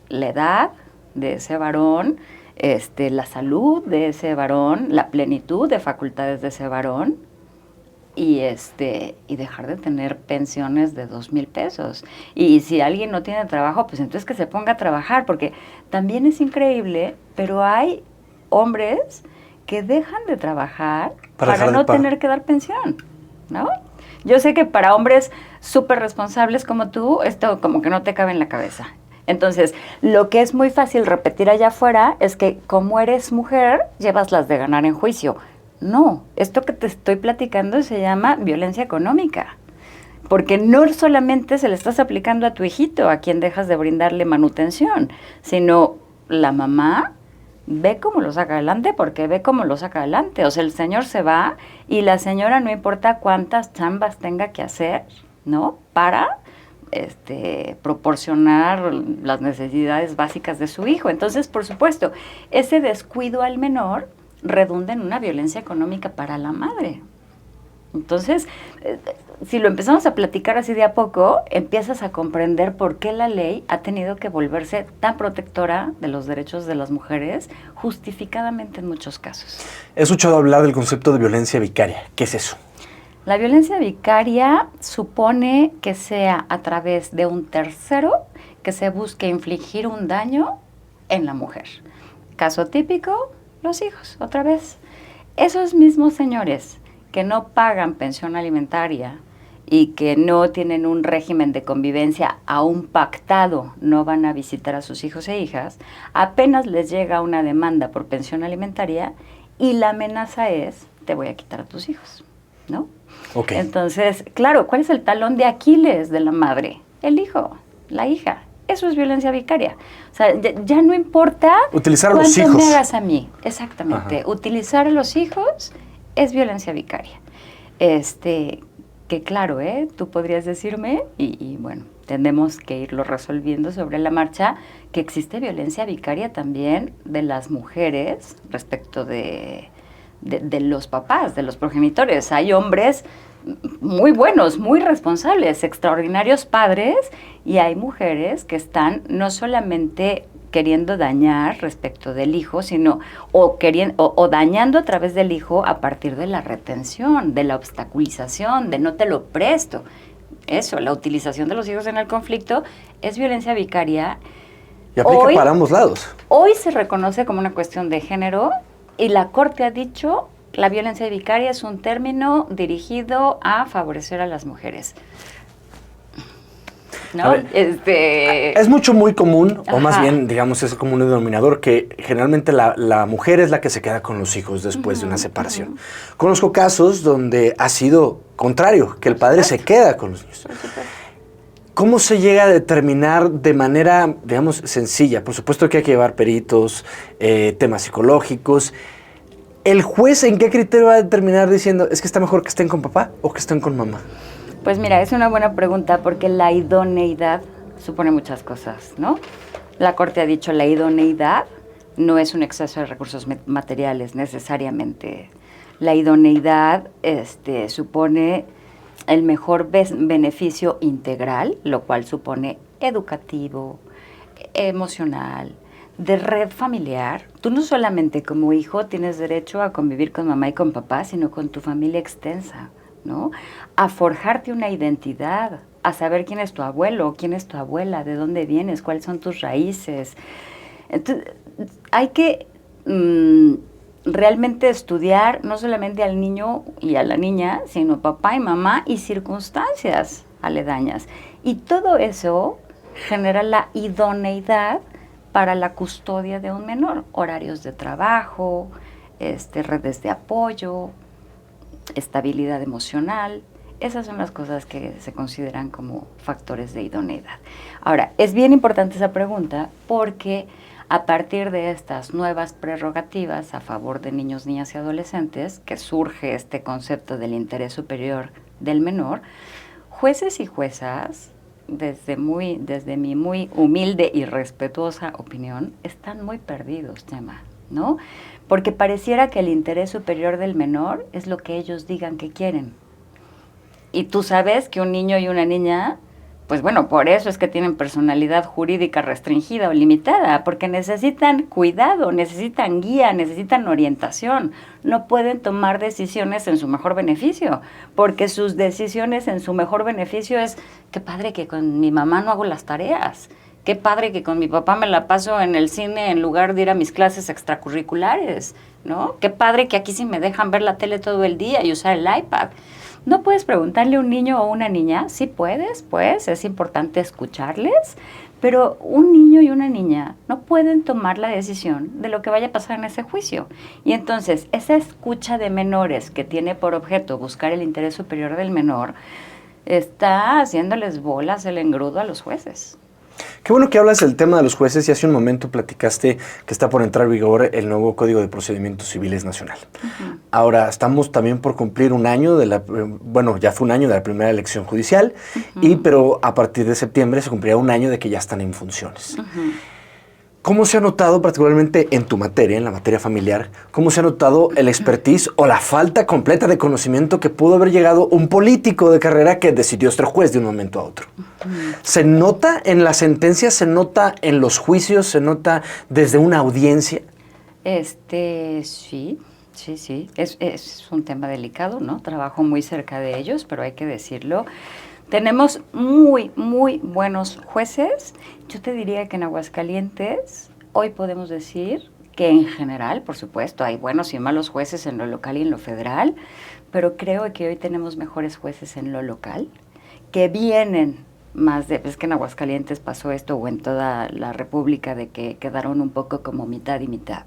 la edad de ese varón, la salud de ese varón, la plenitud de facultades de ese varón y dejar de tener pensiones de 2,000 pesos. Y si alguien no tiene trabajo, pues entonces que se ponga a trabajar, porque también es increíble, pero hay hombres que dejan de trabajar para no tener que dar pensión, ¿no? Yo sé que para hombres súper responsables como tú, esto como que no te cabe en la cabeza. Entonces, lo que es muy fácil repetir allá afuera es que como eres mujer, llevas las de ganar en juicio. No, esto que te estoy platicando se llama violencia económica. Porque no solamente se le estás aplicando a tu hijito, a quien dejas de brindarle manutención, sino la mamá ve cómo lo saca adelante porque ve cómo lo saca adelante. O sea, el señor se va y la señora no importa cuántas chambas tenga que hacer, ¿no? Para proporcionar las necesidades básicas de su hijo. Entonces, por supuesto, ese descuido al menor redunda en una violencia económica para la madre. Entonces, si lo empezamos a platicar así de a poco, empiezas a comprender por qué la ley ha tenido que volverse tan protectora de los derechos de las mujeres, justificadamente en muchos casos. He escuchado hablar del concepto de violencia vicaria. ¿Qué es eso? La violencia vicaria supone que sea a través de un tercero que se busque infligir un daño en la mujer. Caso típico, los hijos, otra vez. Esos mismos señores que no pagan pensión alimentaria y que no tienen un régimen de convivencia aún pactado, no van a visitar a sus hijos e hijas, apenas les llega una demanda por pensión alimentaria y la amenaza es, te voy a quitar a tus hijos, ¿no? Okay. Entonces, claro, ¿cuál es el talón de Aquiles de la madre? El hijo, la hija. Eso es violencia vicaria. O sea, ya no importa utilizar a los hijos. Cuánto me hagas a mí. Exactamente. Ajá. Utilizar a los hijos es violencia vicaria. Que claro, tú podrías decirme, y bueno, tenemos que irlo resolviendo sobre la marcha, que existe violencia vicaria también de las mujeres respecto de los papás, de los progenitores. Hay hombres muy buenos, muy responsables, extraordinarios padres, y hay mujeres que están no solamente queriendo dañar respecto del hijo, sino o dañando a través del hijo a partir de la retención, de la obstaculización, de no te lo presto. Eso, la utilización de los hijos en el conflicto es violencia vicaria. Y aplica para ambos lados. Hoy se reconoce como una cuestión de género y la Corte ha dicho la violencia vicaria es un término dirigido a favorecer a las mujeres. ¿No? Es muy común, o más bien, digamos, es como un denominador, que generalmente la mujer es la que se queda con los hijos después de una separación. Conozco casos donde ha sido contrario, que el padre se queda con los niños. ¿Cómo se llega a determinar de manera, digamos, sencilla? Por supuesto que hay que llevar peritos, temas psicológicos. ¿El juez en qué criterio va a determinar diciendo, es que está mejor que estén con papá o que estén con mamá? Pues mira, es una buena pregunta porque la idoneidad supone muchas cosas, ¿no? La Corte ha dicho la idoneidad no es un exceso de recursos materiales necesariamente. La idoneidad supone el mejor beneficio integral, lo cual supone educativo, emocional, de red familiar. Tú no solamente como hijo tienes derecho a convivir con mamá y con papá, sino con tu familia extensa, ¿no? A forjarte una identidad, a saber quién es tu abuelo, quién es tu abuela, de dónde vienes, cuáles son tus raíces. Entonces, hay que realmente estudiar no solamente al niño y a la niña, sino papá y mamá y circunstancias aledañas. Y todo eso genera la idoneidad para la custodia de un menor, horarios de trabajo, redes de apoyo, estabilidad emocional. Esas son las cosas que se consideran como factores de idoneidad. Ahora, es bien importante esa pregunta porque a partir de estas nuevas prerrogativas a favor de niños, niñas y adolescentes, que surge este concepto del interés superior del menor, jueces y juezas, desde mi muy humilde y respetuosa opinión, están muy perdidos, Chema, ¿no? Porque pareciera que el interés superior del menor es lo que ellos digan que quieren. Y tú sabes que un niño y una niña, pues bueno, por eso es que tienen personalidad jurídica restringida o limitada, porque necesitan cuidado, necesitan guía, necesitan orientación. No pueden tomar decisiones en su mejor beneficio, porque sus decisiones en su mejor beneficio es, qué padre que con mi mamá no hago las tareas, qué padre que con mi papá me la paso en el cine en lugar de ir a mis clases extracurriculares, ¿no? Qué padre que aquí sí me dejan ver la tele todo el día y usar el iPad. ¿No puedes preguntarle a un niño o una niña? Sí puedes, pues, es importante escucharles, pero un niño y una niña no pueden tomar la decisión de lo que vaya a pasar en ese juicio. Y entonces, esa escucha de menores que tiene por objeto buscar el interés superior del menor, está haciéndoles bolas el engrudo a los jueces. Qué bueno que hablas del tema de los jueces y hace un momento platicaste que está por entrar en vigor el nuevo Código de Procedimientos Civiles Nacional. Ahora estamos también por cumplir un año ya fue un año de la primera elección judicial, pero a partir de septiembre se cumplirá un año de que ya están en funciones. ¿Cómo se ha notado, particularmente en tu materia, en la materia familiar, cómo se ha notado el expertise o la falta completa de conocimiento que pudo haber llegado un político de carrera que decidió ser juez de un momento a otro? ¿Se nota en las sentencias, se nota en los juicios, se nota desde una audiencia? Sí. Es un tema delicado, ¿no? Trabajo muy cerca de ellos, pero hay que decirlo. Tenemos muy, muy buenos jueces. Yo te diría que en Aguascalientes hoy podemos decir que en general, por supuesto, hay buenos y malos jueces en lo local y en lo federal, pero creo que hoy tenemos mejores jueces en lo local, que vienen más de... Es que en Aguascalientes pasó esto, o en toda la República, de que quedaron un poco como mitad y mitad.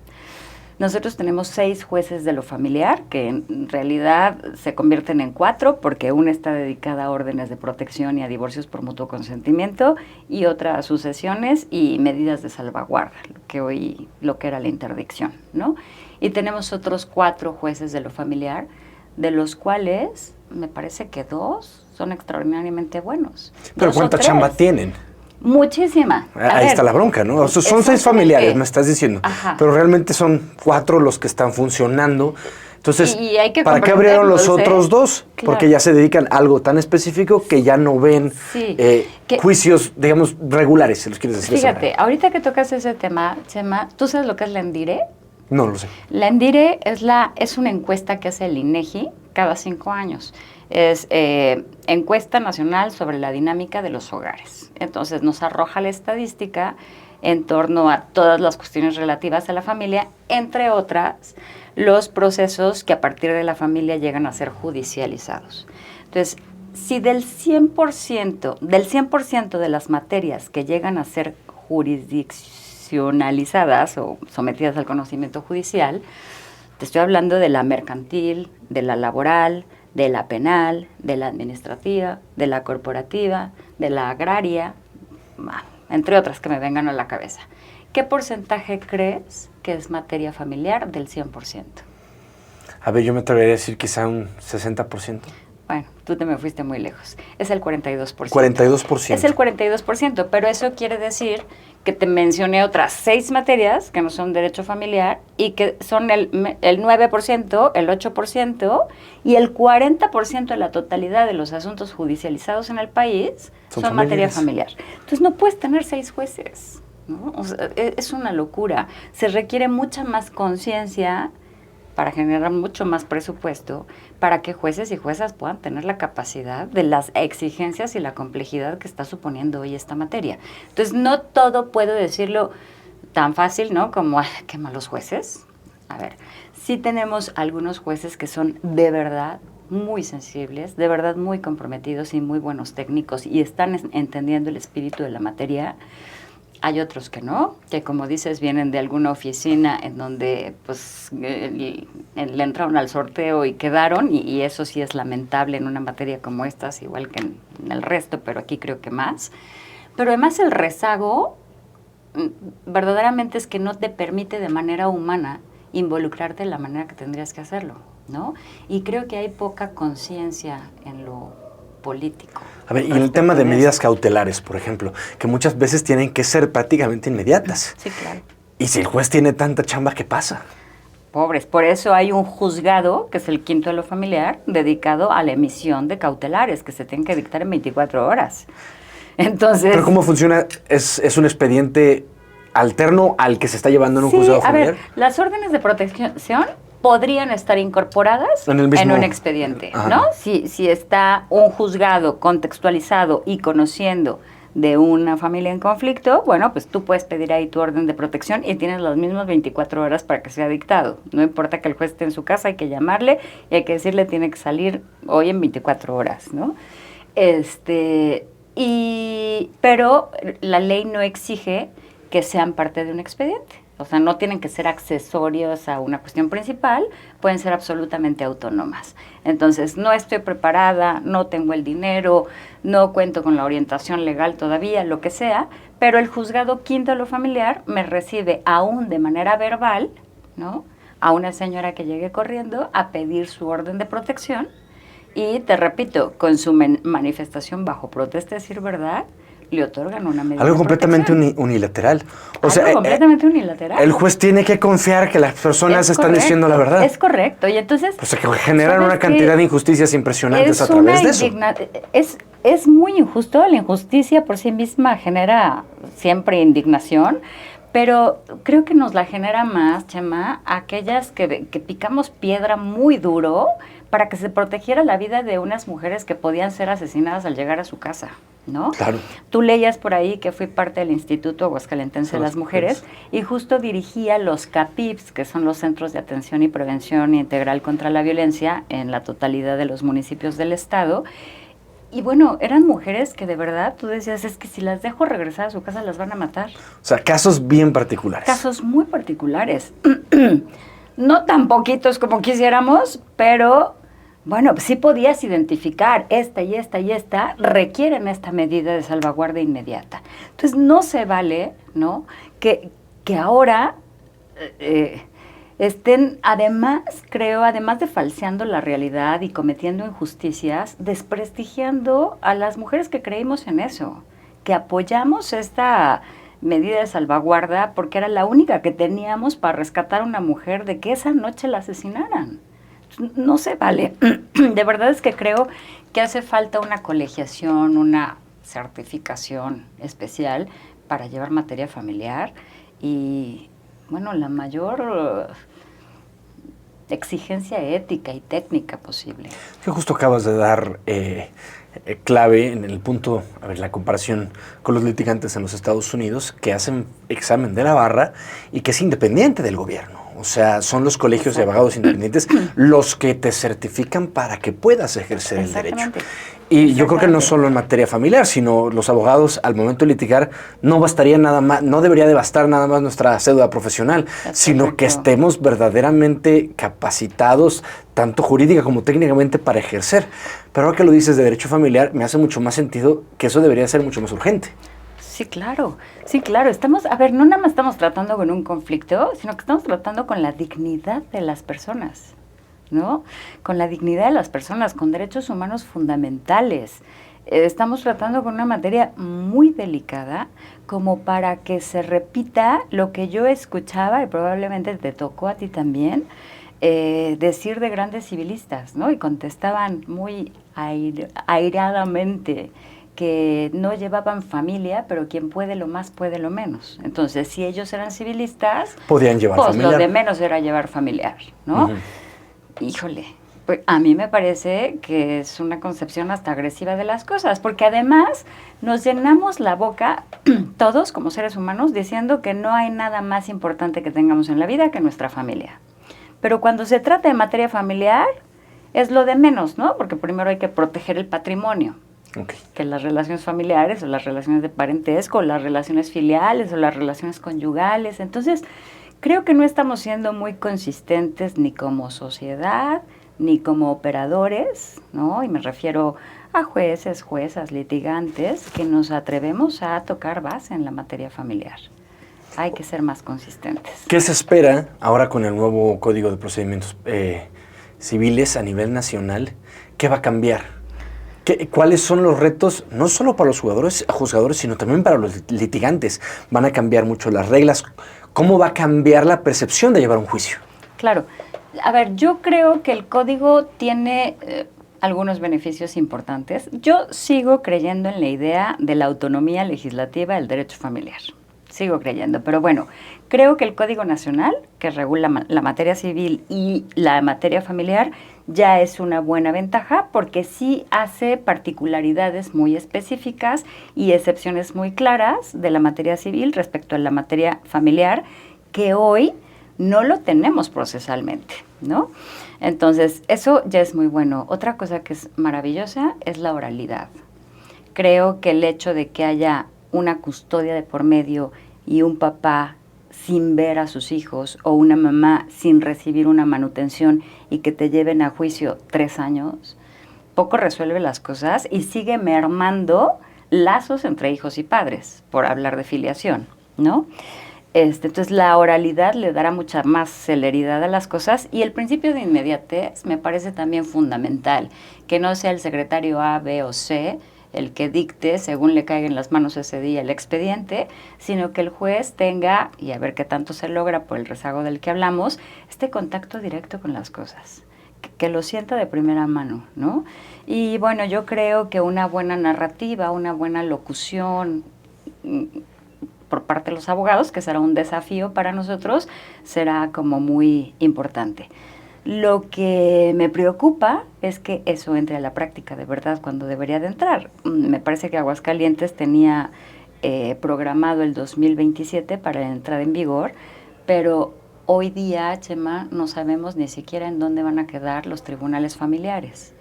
Nosotros tenemos 6 jueces de lo familiar, que en realidad se convierten en 4, porque una está dedicada a órdenes de protección y a divorcios por mutuo consentimiento, y otra a sucesiones y medidas de salvaguarda, lo que era la interdicción, ¿no? Y tenemos otros 4 jueces de lo familiar, de los cuales me parece que 2 son extraordinariamente buenos. ¿Pero cuánta chamba tienen? Muchísima. Ahí está la bronca, ¿no? Son 6 familiares, me estás diciendo. Ajá. Pero realmente son 4 los que están funcionando. Entonces, y hay que ¿para qué abrieron los otros 2? Claro. Porque ya se dedican a algo tan específico que ya no ven juicios, digamos, regulares, si los quieres decir. Fíjate, ahorita que tocas ese tema, Chema, ¿tú sabes lo que es la ENDIRE? No lo sé. La ENDIRE es una encuesta que hace el INEGI cada 5 años. Es encuesta nacional sobre la dinámica de los hogares. Entonces nos arroja la estadística en torno a todas las cuestiones relativas a la familia, entre otras los procesos que a partir de la familia llegan a ser judicializados. Entonces, si del 100% de las materias que llegan a ser jurisdiccionalizadas o sometidas al conocimiento judicial, te estoy hablando de la mercantil, de la laboral, de la penal, de la administrativa, de la corporativa, de la agraria, entre otras que me vengan a la cabeza. ¿Qué porcentaje crees que es materia familiar del 100%? A ver, yo me atrevería a decir quizá un 60%. Bueno, tú te me fuiste muy lejos. Es el 42%. 42%. Es el 42%, pero eso quiere decir que te mencioné otras 6 materias que no son derecho familiar y que son el 9%, el 8% y el 40% de la totalidad de los asuntos judicializados en el país son materia familiar. Entonces no puedes tener 6 jueces, ¿no? O sea, es una locura. Se requiere mucha más conciencia para generar mucho más presupuesto, para que jueces y juezas puedan tener la capacidad de las exigencias y la complejidad que está suponiendo hoy esta materia. Entonces, no todo puedo decirlo tan fácil, ¿no? Como, qué malos jueces. A ver, sí tenemos algunos jueces que son de verdad muy sensibles, de verdad muy comprometidos y muy buenos técnicos y están entendiendo el espíritu de la materia. Hay otros que no, que como dices vienen de alguna oficina en donde pues le entraron al sorteo y quedaron y eso sí es lamentable en una materia como estas, igual que en el resto, pero aquí creo que más. Pero además el rezago verdaderamente es que no te permite de manera humana involucrarte de la manera que tendrías que hacerlo, ¿no? Y creo que hay poca conciencia en lo político. A ver, y el tema de medidas cautelares, por ejemplo, que muchas veces tienen que ser prácticamente inmediatas. Sí, claro. Y si el juez tiene tanta chamba, ¿qué pasa? Pobres, por eso hay un juzgado, que es el quinto de lo familiar, dedicado a la emisión de cautelares, que se tienen que dictar en 24 horas. Entonces... ¿Pero cómo funciona? ¿Es un expediente alterno al que se está llevando en un juzgado familiar? A ver, las órdenes de protección podrían estar incorporadas en un expediente, Ajá. ¿no? Si está un juzgado contextualizado y conociendo de una familia en conflicto, bueno, pues tú puedes pedir ahí tu orden de protección y tienes las mismas 24 horas para que sea dictado. No importa que el juez esté en su casa, hay que llamarle y hay que decirle tiene que salir hoy en 24 horas, ¿no? Pero la ley no exige que sean parte de un expediente. O sea, no tienen que ser accesorios a una cuestión principal, pueden ser absolutamente autónomas. Entonces, no estoy preparada, no tengo el dinero, no cuento con la orientación legal todavía, lo que sea, pero el juzgado quinto de lo familiar me recibe aún de manera verbal, ¿no?, a una señora que llegue corriendo a pedir su orden de protección y, te repito, con su manifestación bajo protesta, decir verdad, le otorgan una medida Algo de completamente protección. unilateral. Algo completamente unilateral. El juez tiene que confiar que las personas están diciendo la verdad. Es correcto. Y entonces... Pues que generan una cantidad de injusticias impresionantes a través de eso. Es muy injusto. La injusticia por sí misma genera siempre indignación, pero creo que nos la genera más, Chema, aquellas que picamos piedra muy duro para que se protegiera la vida de unas mujeres que podían ser asesinadas al llegar a su casa, ¿no? Claro. Tú leías por ahí que fui parte del Instituto Aguascalentense de las Mujeres y justo dirigía los CAPIPs, que son los Centros de Atención y Prevención Integral contra la Violencia en la totalidad de los municipios del estado. Y bueno, eran mujeres que de verdad tú decías, es que si las dejo regresar a su casa las van a matar. O sea, casos bien particulares. Casos muy particulares. No tan poquitos como quisiéramos, pero bueno, sí podías identificar esta y esta y esta requieren esta medida de salvaguardia inmediata. Entonces no se vale, ¿no?, que ahora estén, además de falseando la realidad y cometiendo injusticias, desprestigiando a las mujeres que creímos en eso, que apoyamos esta medida de salvaguarda porque era la única que teníamos para rescatar a una mujer de que esa noche la asesinaran. No se vale. De verdad es que creo que hace falta una colegiación, una certificación especial para llevar materia familiar y, bueno, la mayor exigencia ética y técnica posible. Que justo acabas de dar clave en el punto, a ver, la comparación con los litigantes en los Estados Unidos que hacen examen de la barra y que es independiente del gobierno. O sea, son los colegios de abogados independientes los que te certifican para que puedas ejercer el derecho. Y yo creo que no solo en materia familiar, sino los abogados al momento de litigar no bastaría nada más, no debería de bastar nada más nuestra cédula profesional, sino que estemos verdaderamente capacitados, tanto jurídica como técnicamente, para ejercer. Pero ahora que lo dices de derecho familiar, me hace mucho más sentido que eso debería ser mucho más urgente. Sí, claro. No nada más estamos tratando con un conflicto, sino que estamos tratando con la dignidad de las personas, ¿no? Con la dignidad de las personas, con derechos humanos fundamentales. Estamos tratando con una materia muy delicada, como para que se repita lo que yo escuchaba, y probablemente te tocó a ti también, decir de grandes civilistas, ¿no? Y contestaban muy airadamente que no llevaban familia, pero quien puede lo más, puede lo menos. Entonces, si ellos eran civilistas, podían llevar familiar. Lo de menos era llevar familiar, ¿no? Uh-huh. Híjole, pues a mí me parece que es una concepción hasta agresiva de las cosas, porque además nos llenamos la boca, todos como seres humanos, diciendo que no hay nada más importante que tengamos en la vida que nuestra familia. Pero cuando se trata de materia familiar, es lo de menos, ¿no? Porque primero hay que proteger el patrimonio. Okay. Que las relaciones familiares o las relaciones de parentesco, o las relaciones filiales o las relaciones conyugales. Entonces, creo que no estamos siendo muy consistentes ni como sociedad, ni como operadores, ¿no? Y me refiero a jueces, juezas, litigantes, que nos atrevemos a tocar base en la materia familiar. Hay que ser más consistentes. ¿Qué se espera ahora con el nuevo Código de Procedimientos Civiles a nivel nacional? ¿Qué va a cambiar? ¿Cuáles son los retos, no solo para los juzgadores, sino también para los litigantes? ¿Van a cambiar mucho las reglas? ¿Cómo va a cambiar la percepción de llevar un juicio? Claro. A ver, yo creo que el código tiene algunos beneficios importantes. Yo sigo creyendo en la idea de la autonomía legislativa del derecho familiar. Sigo creyendo, pero bueno, creo que el Código Nacional, que regula la materia civil y la materia familiar, ya es una buena ventaja porque sí hace particularidades muy específicas y excepciones muy claras de la materia civil respecto a la materia familiar, que hoy no lo tenemos procesalmente, ¿no? Entonces, eso ya es muy bueno. Otra cosa que es maravillosa es la oralidad. Creo que el hecho de que haya una custodia de por medio y un papá sin ver a sus hijos o una mamá sin recibir una manutención y que te lleven a juicio 3 años, poco resuelve las cosas y sigue mermando lazos entre hijos y padres, por hablar de filiación, ¿no? Entonces la oralidad le dará mucha más celeridad a las cosas y el principio de inmediatez me parece también fundamental, que no sea el secretario A, B o C el que dicte según le caiga en las manos ese día el expediente, sino que el juez tenga, y a ver qué tanto se logra por el rezago del que hablamos, este contacto directo con las cosas, que lo sienta de primera mano, ¿no? Y bueno, yo creo que una buena narrativa, una buena locución por parte de los abogados, que será un desafío para nosotros, será como muy importante. Lo que me preocupa es que eso entre a la práctica de verdad cuando debería de entrar. Me parece que Aguascalientes tenía programado el 2027 para la entrada en vigor, pero hoy día, Chema, no sabemos ni siquiera en dónde van a quedar los tribunales familiares.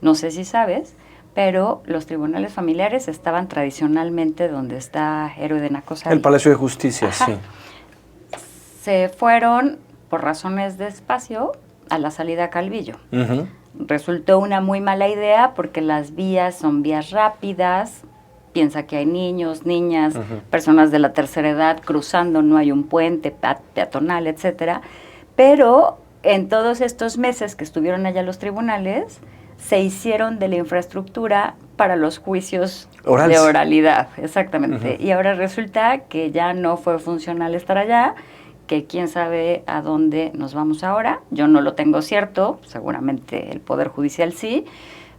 No sé si sabes, pero los tribunales familiares estaban tradicionalmente donde está Héroe de Nacosari. El Palacio de Justicia, Ajá. sí. Se fueron, por razones de espacio, a la salida a Calvillo. Uh-huh. Resultó una muy mala idea porque las vías son vías rápidas, piensa que hay niños, niñas, personas de la tercera edad cruzando, no hay un puente peatonal, etcétera. Pero en todos estos meses que estuvieron allá los tribunales, se hicieron de la infraestructura para los juicios de oralidad, exactamente. Y ahora resulta que ya no fue funcional estar allá, que quién sabe a dónde nos vamos ahora. Yo no lo tengo cierto, seguramente el Poder Judicial sí,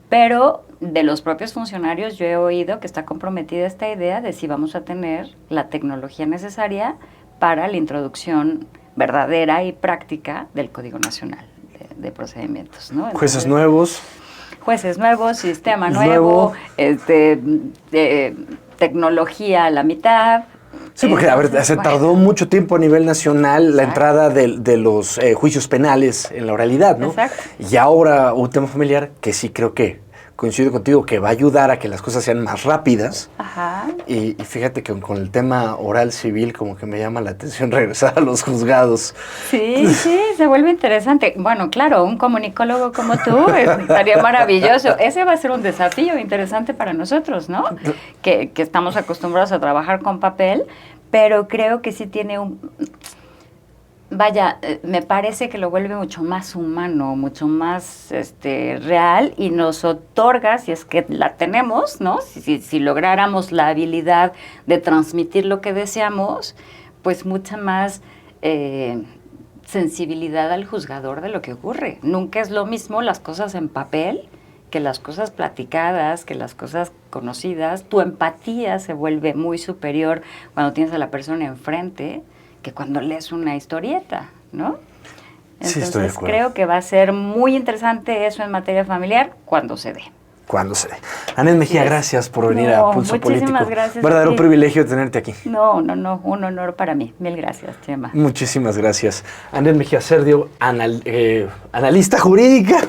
pero de los propios funcionarios yo he oído que está comprometida esta idea de si vamos a tener la tecnología necesaria para la introducción verdadera y práctica del Código Nacional de Procedimientos, ¿no? Entonces, jueces nuevos, sistema nuevo, tecnología a la mitad. Sí, porque se tardó mucho tiempo a nivel nacional la entrada de los juicios penales en la oralidad, ¿no? Exacto. Y ahora un tema familiar que sí creo que coincido contigo, que va a ayudar a que las cosas sean más rápidas. Ajá. Y fíjate que con el tema oral civil como que me llama la atención regresar a los juzgados. Sí, se vuelve interesante. Bueno, claro, un comunicólogo como tú estaría maravilloso. Ese va a ser un desafío interesante para nosotros, ¿no? Que estamos acostumbrados a trabajar con papel, pero creo que sí tiene me parece que lo vuelve mucho más humano, mucho más real y nos otorga, si es que la tenemos, ¿no? Si lográramos la habilidad de transmitir lo que deseamos, pues mucha más sensibilidad al juzgador de lo que ocurre. Nunca es lo mismo las cosas en papel que las cosas platicadas, que las cosas conocidas. Tu empatía se vuelve muy superior cuando tienes a la persona enfrente que cuando lees una historieta, ¿no? Entonces, sí, estoy de acuerdo. Creo que va a ser muy interesante eso en materia familiar cuando se dé. Anet Mejía, gracias por venir a Pulso Político. Muchísimas gracias. Verdadero privilegio tenerte aquí. No, un honor para mí. Mil gracias, Chema. Muchísimas gracias. Anet Mejía Cerdio, analista jurídica,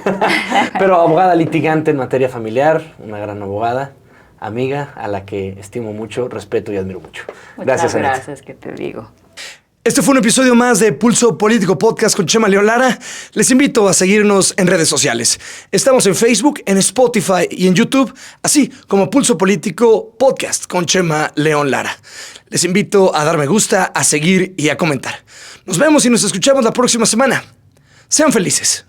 pero abogada litigante en materia familiar, una gran abogada, amiga a la que estimo mucho, respeto y admiro mucho. Muchas gracias, que te digo. Este fue un episodio más de Pulso Político Podcast con Chema León Lara. Les invito a seguirnos en redes sociales. Estamos en Facebook, en Spotify y en YouTube, así como Pulso Político Podcast con Chema León Lara. Les invito a dar me gusta, a seguir y a comentar. Nos vemos y nos escuchamos la próxima semana. Sean felices.